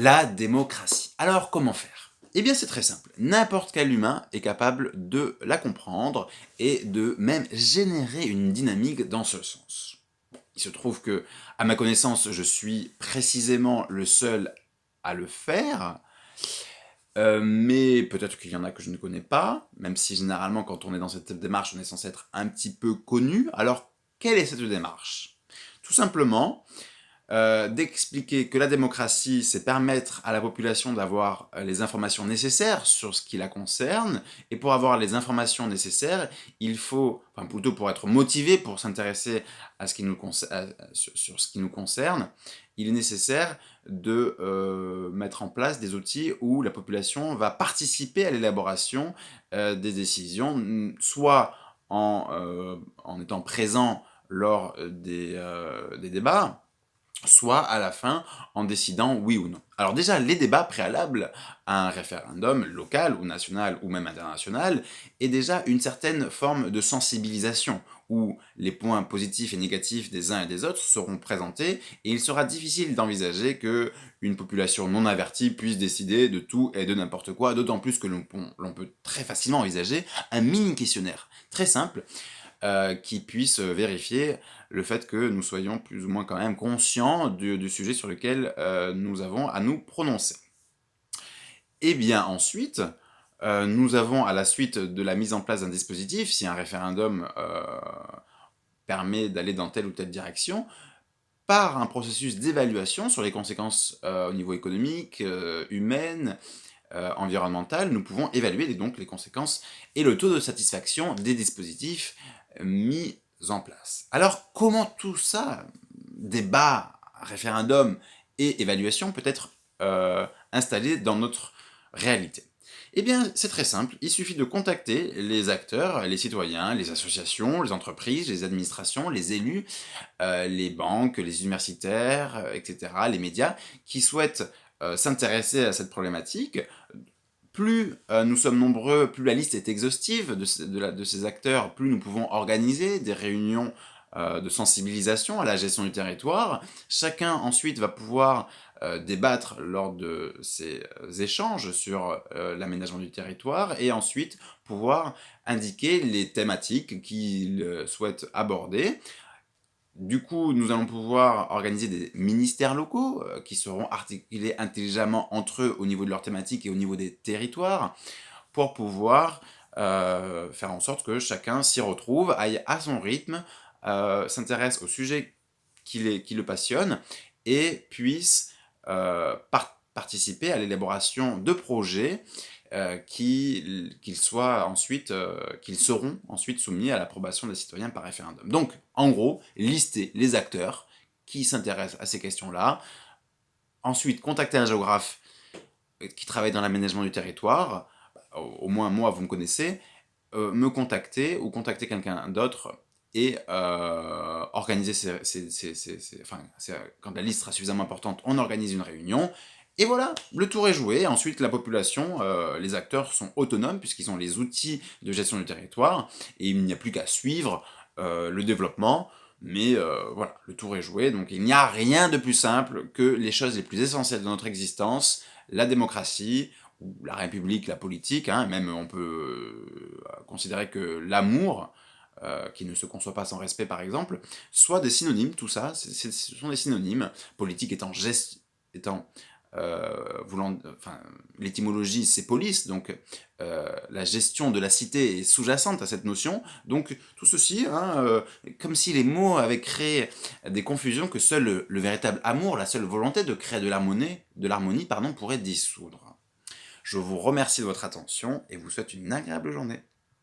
La démocratie. Alors, comment faire? Eh bien, c'est très simple. N'importe quel humain est capable de la comprendre et de même générer une dynamique dans ce sens. Il se trouve que, à ma connaissance, je suis précisément le seul à le faire, mais peut-être qu'il y en a que je ne connais pas, même si généralement, quand on est dans cette démarche, on est censé être un petit peu connu. Alors, quelle est cette démarche? Tout simplement, d'expliquer que la démocratie, c'est permettre à la population d'avoir les informations nécessaires sur ce qui la concerne, et pour avoir les informations nécessaires, il faut, enfin plutôt pour être motivé, pour s'intéresser à ce qui nous sur ce qui nous concerne, il est nécessaire de mettre en place des outils où la population va participer à l'élaboration des décisions, soit en étant présent lors des débats, soit à la fin en décidant oui ou non. Alors déjà, les débats préalables à un référendum local ou national ou même international est déjà une certaine forme de sensibilisation où les points positifs et négatifs des uns et des autres seront présentés et il sera difficile d'envisager que une population non avertie puisse décider de tout et de n'importe quoi, d'autant plus que l'on peut très facilement envisager un mini questionnaire très simple qui puisse vérifier le fait que nous soyons plus ou moins quand même conscients du sujet sur lequel nous avons à nous prononcer. Et bien ensuite, nous avons à la suite de la mise en place d'un dispositif, si un référendum permet d'aller dans telle ou telle direction, par un processus d'évaluation sur les conséquences au niveau économique, humaine, environnementale, nous pouvons évaluer donc les conséquences et le taux de satisfaction des dispositifs mis en place. Alors, comment tout ça, débat, référendum et évaluation, peut être installé dans notre réalité? Eh bien, c'est très simple, il suffit de contacter les acteurs, les citoyens, les associations, les entreprises, les administrations, les élus, les banques, les universitaires, etc., les médias, qui souhaitent s'intéresser à cette problématique. Plus nous sommes nombreux, plus la liste est exhaustive de ces acteurs, plus nous pouvons organiser des réunions de sensibilisation à la gestion du territoire. Chacun ensuite va pouvoir débattre lors de ces échanges sur l'aménagement du territoire et ensuite pouvoir indiquer les thématiques qu'il souhaite aborder. Du coup, nous allons pouvoir organiser des ministères locaux qui seront articulés intelligemment entre eux au niveau de leur thématique et au niveau des territoires pour pouvoir faire en sorte que chacun s'y retrouve, aille à son rythme, s'intéresse au sujet qui le passionne et puisse participer à l'élaboration de projets qu'ils seront ensuite soumis à l'approbation des citoyens par référendum. Donc, en gros, lister les acteurs qui s'intéressent à ces questions-là, ensuite contacter un géographe qui travaille dans l'aménagement du territoire, au moins moi vous me connaissez, me contacter ou contacter quelqu'un d'autre et organiser quand la liste sera suffisamment importante, on organise une réunion. Et voilà, le tour est joué. Ensuite, la population, les acteurs sont autonomes puisqu'ils ont les outils de gestion du territoire et il n'y a plus qu'à suivre le développement. Mais voilà, le tour est joué. Donc il n'y a rien de plus simple que les choses les plus essentielles de notre existence, la démocratie, ou la République, la politique, hein, même on peut considérer que l'amour, qui ne se conçoit pas sans respect par exemple, soit des synonymes, tout ça, ce sont des synonymes, politique étant l'étymologie c'est polis, donc la gestion de la cité est sous-jacente à cette notion, donc tout ceci, hein, comme si les mots avaient créé des confusions que seul le véritable amour, la seule volonté de créer de l'harmonie, pourrait dissoudre. Je vous remercie de votre attention et vous souhaite une agréable journée.